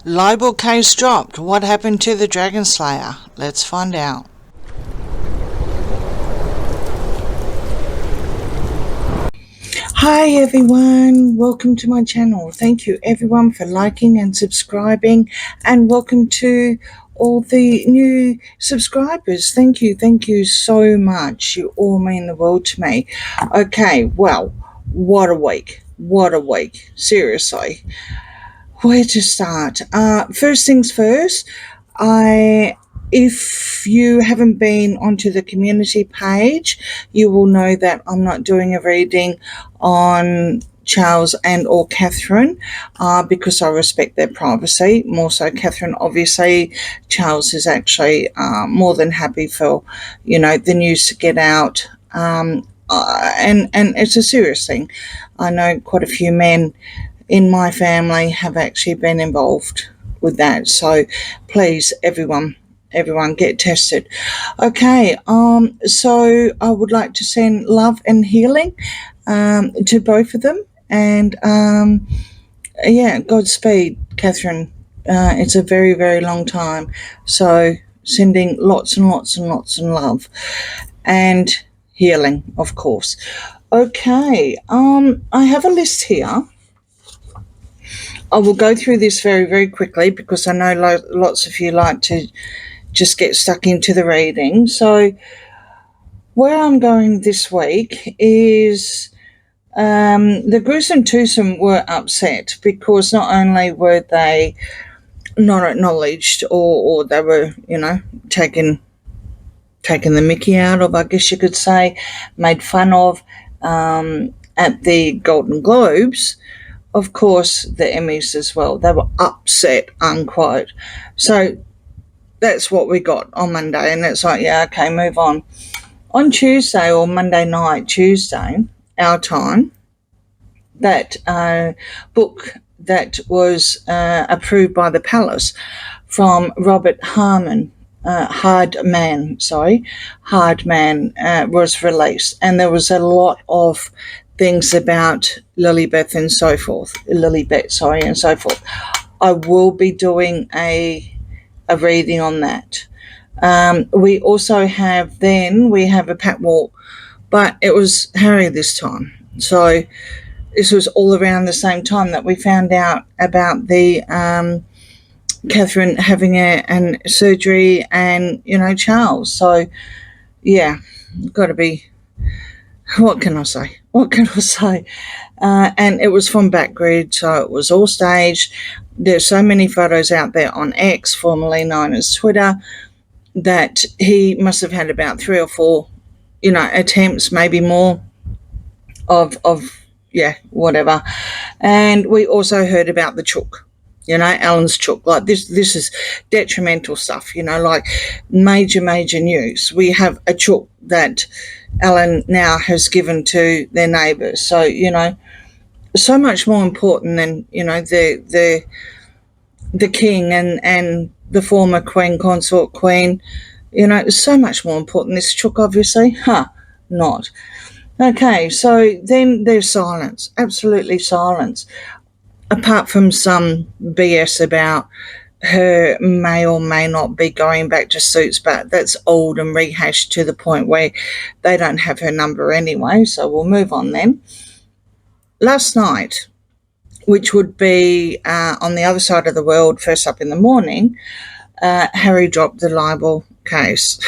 Libel case dropped. What happened to the Dragon Slayer? Let's find out. Hi everyone, welcome to my channel. Thank you everyone for liking and subscribing, and welcome to all the new subscribers. Thank you so much. You all mean the world to me. Okay, well, what a week, seriously. Where to start? First things first, if you haven't been onto the community page, you will know that I'm not doing a reading on Charles and or Catherine because I respect their privacy. More so Catherine, obviously. Charles is actually more than happy for, the news to get out. And it's a serious thing. I know quite a few men in my family have actually been involved with that, so please everyone get tested. Okay, so I would like to send love and healing to both of them, and Godspeed, Catherine. It's a very, very long time, so sending lots and lots and lots of love and healing, of course. Okay, I have a list here. I will go through this very, very quickly because I know lots of you like to just get stuck into the reading. So where I'm going this week is the gruesome twosome were upset because not only were they not acknowledged or they were, taken the mickey out of, I guess you could say, made fun of at the Golden Globes. Of course, the Emmys as well. They were upset, unquote. So that's what we got on Monday. And it's like, yeah, okay, move on. On Tuesday or Monday night, Tuesday, our time, that book that was approved by the Palace from Robert Hardman was released. And there was a lot of things about Lilibet and so forth. I will be doing a reading on that. We also have a pat walk, but it was Harry this time. So this was all around the same time that we found out about the Catherine having a surgery and, Charles. So, yeah, got to be, what can I say? And it was from Backgrid, so it was all staged. There's so many photos out there on X, formerly known as Twitter, that he must have had about 3 or 4, attempts, maybe more, of whatever. And we also heard about the chook, Alan's chook. Like this is detrimental stuff, like major news. We have a chook that Alan now has given to their neighbours. So, so much more important than, the king and the former queen, consort queen, so much more important. This chook, obviously, not. Okay, so then there's silence, absolutely silence, apart from some BS about her may or may not be going back to Suits, but that's old and rehashed to the point where they don't have her number anyway, so we'll move on then. Last night, which would be on the other side of the world, first up in the morning, Harry dropped the libel case.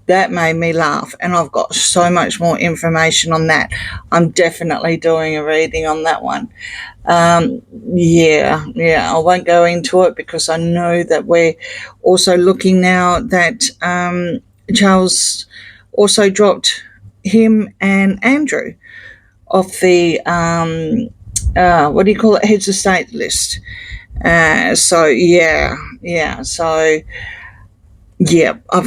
That made me laugh, and I've got so much more information on that. I'm definitely doing a reading on that one. I won't go into it because I know that we're also looking now that Charles also dropped him and Andrew off the heads of state list. I've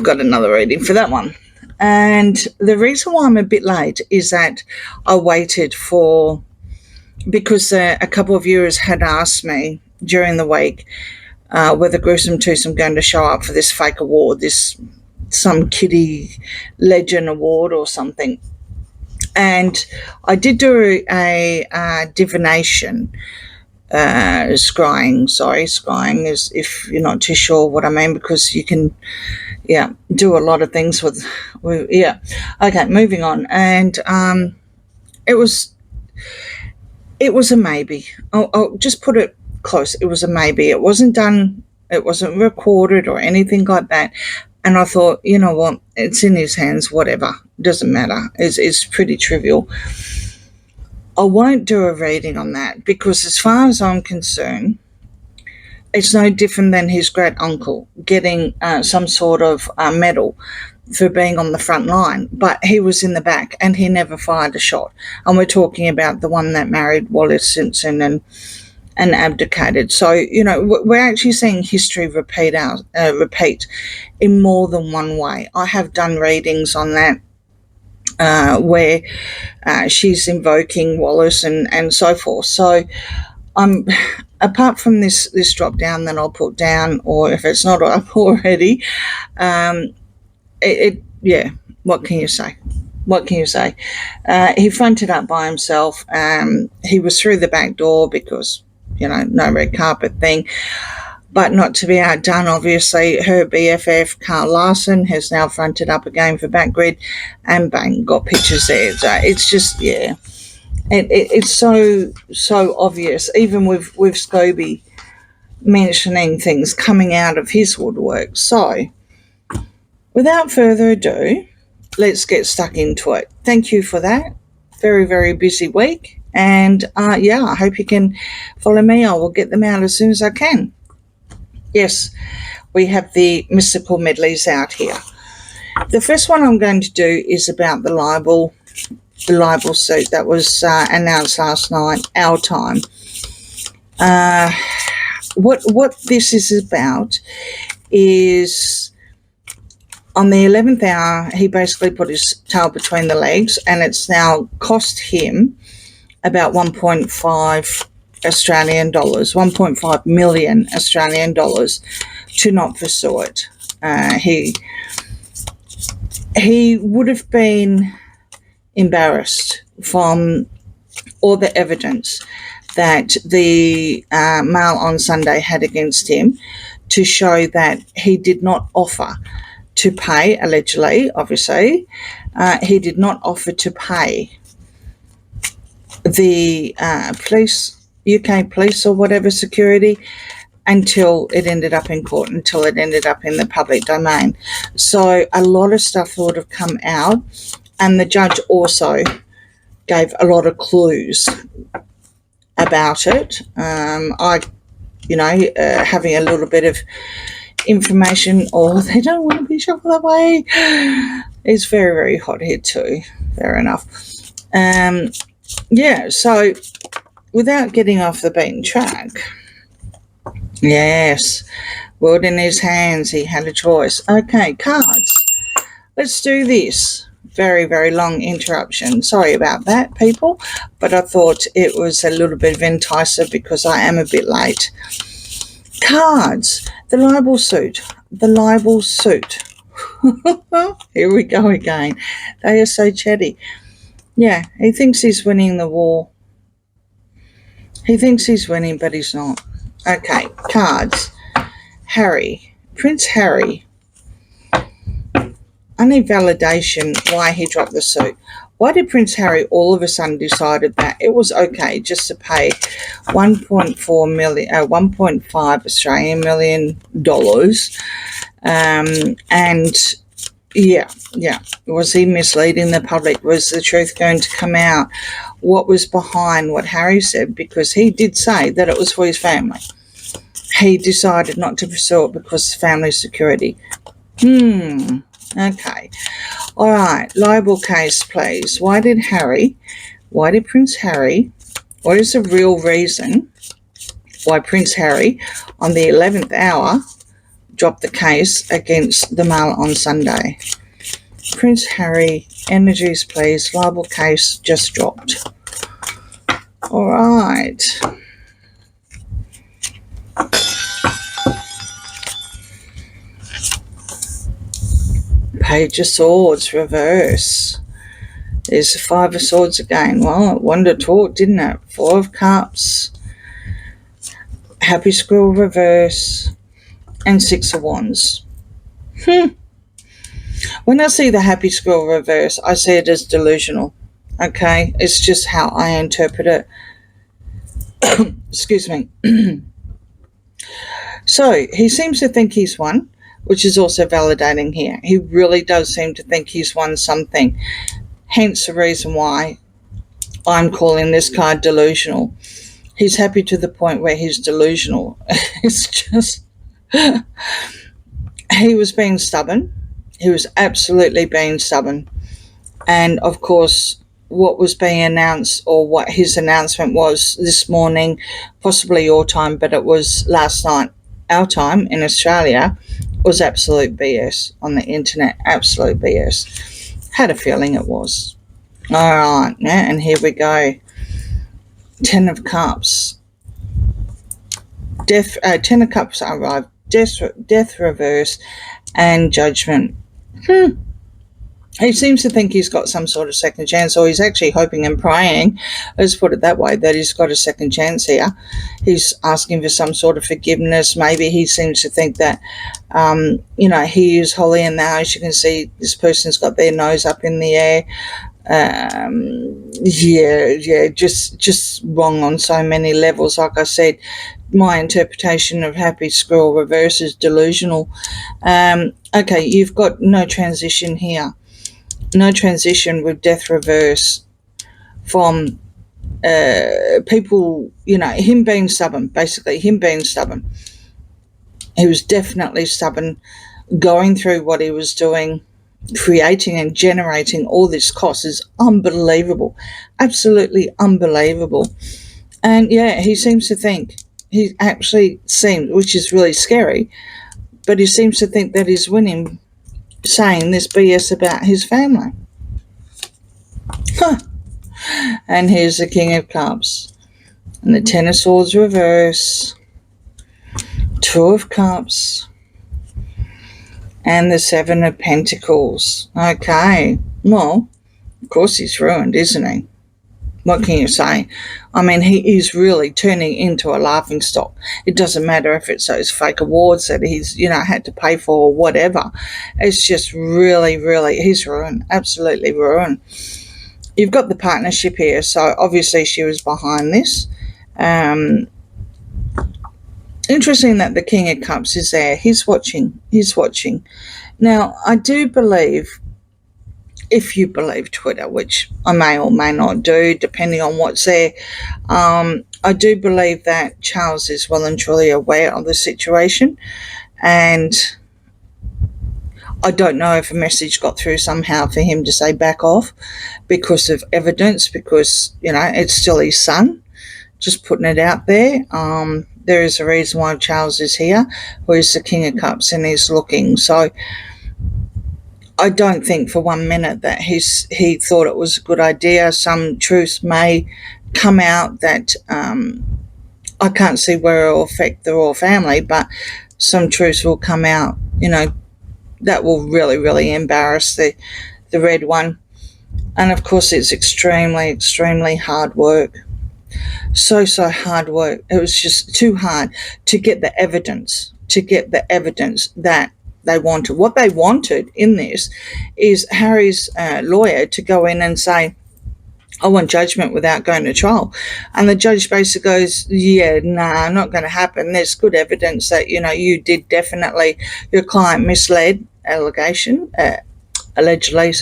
got another reading for that one. And the reason why I'm a bit late is that I waited because a couple of viewers had asked me during the week whether Gruesome Twosome going to show up for this fake award, some kiddie legend award or something. And I did do a divination Scrying is, if you're not too sure what I mean, because you can, do a lot of things with Okay, moving on. And it was a maybe. I'll just put it close. It was a maybe. It wasn't done. It wasn't recorded or anything like that. And I thought, you know what? It's in his hands. Whatever. Doesn't matter. It's pretty trivial. I won't do a reading on that because, as far as I'm concerned, it's no different than his great uncle getting some sort of medal for being on the front line, but he was in the back and he never fired a shot. And we're talking about the one that married Wallis Simpson and abdicated. So, we're actually seeing history repeat in more than one way. I have done readings on that where she's invoking Wallis and so forth. So apart from this drop down that I'll put down, or if it's not up already, what can you say? He fronted up by himself. He was through the back door because, no red carpet thing. But not to be outdone, obviously, her BFF, Carl Larson, has now fronted up again for Backgrid, and bang, got pictures there. So it's just, it's so obvious, even with Scobie mentioning things coming out of his woodwork. So, without further ado, let's get stuck into it. Thank you for that. Very, very busy week. And, I hope you can follow me. I will get them out as soon as I can. Yes, we have the mystical medleys out here. The first one I'm going to do is about the libel suit that was announced last night, our time. What this is about is, on the 11th hour, he basically put his tail between the legs, and it's now cost him about 1.5 Australian dollars, 1.5 million Australian dollars to not pursue it. He would have been embarrassed from all the evidence that the Mail on Sunday had against him, to show that he did not offer to pay, allegedly, obviously, he did not offer to pay the UK police or whatever security until it ended up in court, until it ended up in the public domain. So a lot of stuff would have come out, and the judge also gave a lot of clues about it. Having a little bit of information, or they don't want to be shuffled away. It's very, very hot here too. Fair enough. So without getting off the beaten track, yes, world in his hands, he had a choice. Okay, cards. Let's do this. Very, very long interruption. Sorry about that, people, but I thought it was a little bit of enticer because I am a bit late. Cards. The libel suit. Here we go again. They are so chatty. Yeah, he thinks he's winning the war. He thinks he's winning, but he's not. Okay, cards. Harry. Prince Harry. I need validation why he dropped the suit. Why did Prince Harry all of a sudden decided that it was okay just to pay 1.5 Australian million dollars? Was he misleading the public? Was the truth going to come out? What was behind what Harry said? Because he did say that it was for his family. He decided not to pursue it because of family security. Okay. All right. Libel case, please. Why did Prince Harry, what is the real reason why Prince Harry, on the 11th hour, dropped the case against the Mail on Sunday? Prince Harry, energies, please. Libel case just dropped. All right. Page of Swords, reverse. There's the Five of Swords again. Well, it wanted to talk, didn't it? Four of Cups. Happy Squirrel reverse, and Six of Wands. When I see the Happy Squirrel reverse, I see it as delusional. Okay, it's just how I interpret it. Excuse me. So he seems to think he's won, which is also validating here. He really does seem to think he's won something. Hence the reason why I'm calling this card delusional. He's happy to the point where he's delusional. It's just, he was being stubborn. He was absolutely being stubborn. And of course, what was being announced, or what his announcement was this morning, possibly your time, but it was last night, our time in Australia, was absolute BS on the internet. Absolute BS. Had a feeling it was. All right, and here we go. 10 of Cups. Ten of Cups arrived. Death reverse, and Judgment. He seems to think he's got some sort of second chance, or he's actually hoping and praying, let's put it that way, that he's got a second chance here. He's asking for some sort of forgiveness. Maybe he seems to think that, he is holy, and now, as you can see, this person's got their nose up in the air. Just wrong on so many levels. Like I said, my interpretation of Happy Squirrel reverse is delusional. Okay, you've got no transition here. No transition with Death reverse from people, him being stubborn, basically, him being stubborn. He was definitely stubborn, going through what he was doing, creating and generating all this cost is unbelievable, absolutely unbelievable. And yeah, he seems to think, he actually seems, which is really scary, but he seems to think that he's winning, saying this BS about his family. And here's the King of Cups, and the Ten of Swords reverse, Two of Cups, and the Seven of Pentacles. Okay, well, of course he's ruined, isn't he? What can you say? I mean, he is really turning into a laughing stock. It doesn't matter if it's those fake awards that he's, had to pay for or whatever. It's just really, really, he's ruined, absolutely ruined. You've got the partnership here, so obviously she was behind this. Interesting that the King of Cups is there. He's watching. Now, I do believe, if you believe Twitter, which I may or may not do, depending on what's there, I do believe that Charles is well and truly aware of the situation, and I don't know if a message got through somehow for him to say back off because of evidence, because, it's still his son. Just putting it out there. There is a reason why Charles is here, who is the King of Cups, and he's looking. So I don't think for 1 minute that he thought it was a good idea. Some truth may come out that I can't see where it will affect the royal family, but some truth will come out, that will really, really embarrass the red one. And of course, it's extremely, extremely hard work. So hard work. It was just too hard to get the evidence, that they wanted. What they wanted in this is Harry's lawyer to go in and say, I want judgment without going to trial. And the judge basically goes, not going to happen. There's good evidence that, you did definitely, your client misled, allegedly,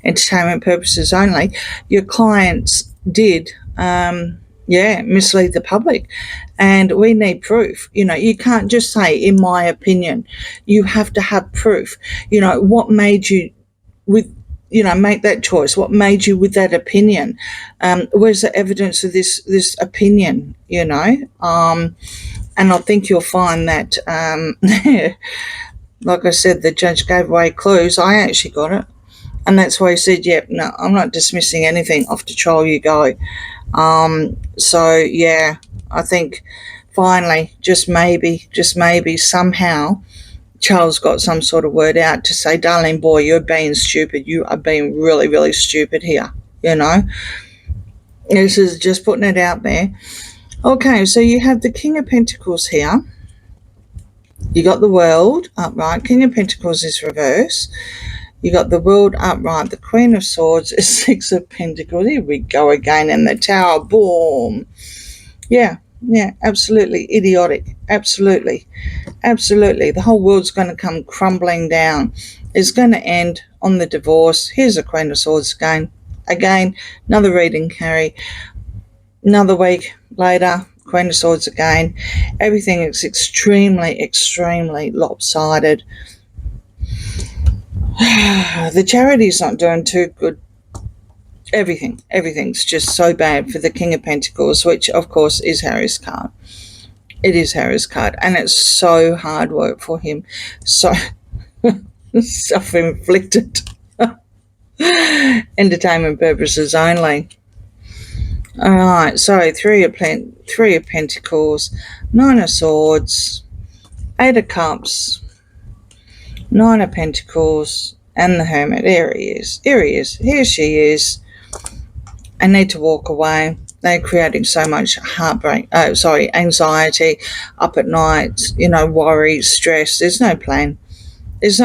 entertainment purposes only. Your clients did mislead the public, and we need proof. You can't just say, in my opinion. You have to have proof. What made you make that choice? What made you with that opinion? Where's the evidence of this opinion? And I think you'll find that like I said, the judge gave away clues. I actually got it, and that's why he said, no, I'm not dismissing anything. Off to trial you go. I think finally, just maybe somehow Charles got some sort of word out to say, darling boy, you're being stupid. You are being really, really stupid here. This is just putting it out there. Okay, so you have the King of Pentacles here. You got the World upright. King of Pentacles is reverse. You got the World upright. The Queen of Swords is Six of Pentacles. Here we go again. And the Tower. Boom. Yeah, absolutely. Idiotic. Absolutely. The whole world's going to come crumbling down. It's going to end on the divorce. Here's the Queen of Swords again. Another reading, Carrie. Another week later, Queen of Swords again. Everything is extremely lopsided. The charity's not doing too good. Everything's just so bad for the King of Pentacles, which of course is Harry's card. It is Harry's card, and it's so hard work for him. So self-inflicted. Entertainment purposes only. All right, so Three of Pentacles, Nine of Swords, Eight of Cups, Nine of Pentacles, and the Hermit. Here he is. Here she is. I need to walk away. They're creating so much anxiety up at night, worry, stress. There's no plan. If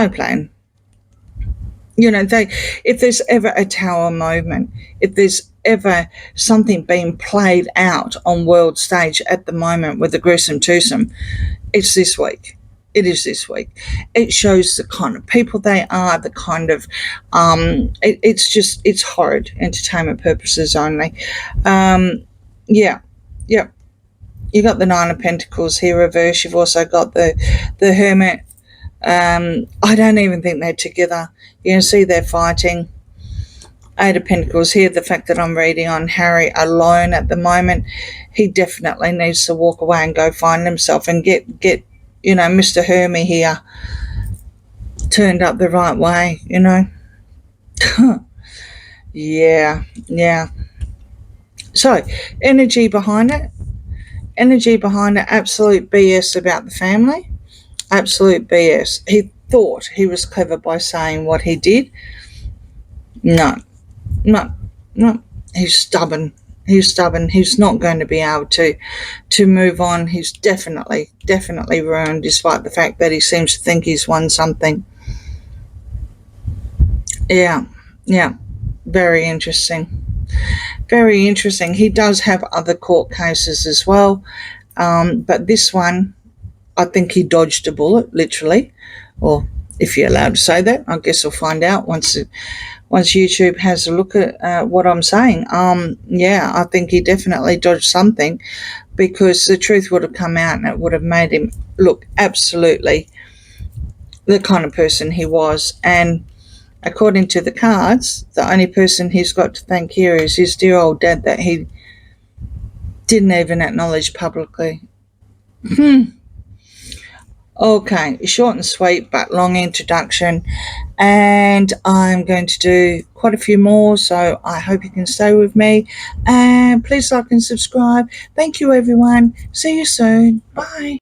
there's ever a Tower moment, if there's ever something being played out on world stage at the moment with the gruesome twosome, it's this week. It is this week. It shows the kind of people they are, the kind of, it's horrid, entertainment purposes only. You got the Nine of Pentacles here reverse. You've also got the Hermit. I don't even think they're together. You can see they're fighting. Eight of Pentacles here. The fact that I'm reading on Harry alone at the moment, he definitely needs to walk away and go find himself and get Mr. Hermie here turned up the right way, Yeah. So, energy behind it, absolute BS about the family. Absolute BS. He thought he was clever by saying what he did. No. He's stubborn. He's not going to be able to move on. He's definitely ruined, despite the fact that he seems to think he's won something. Yeah. Very interesting. He does have other court cases as well, but this one, I think he dodged a bullet, literally, or if you're allowed to say that. I guess we'll find out once YouTube has a look at what I'm saying. I think he definitely dodged something, because the truth would have come out and it would have made him look absolutely the kind of person he was. And according to the cards, the only person he's got to thank here is his dear old dad, that he didn't even acknowledge publicly. Okay, short and sweet but long introduction, and I'm going to do quite a few more, so I hope you can stay with me, and please like and subscribe. Thank you, everyone. See you soon. Bye.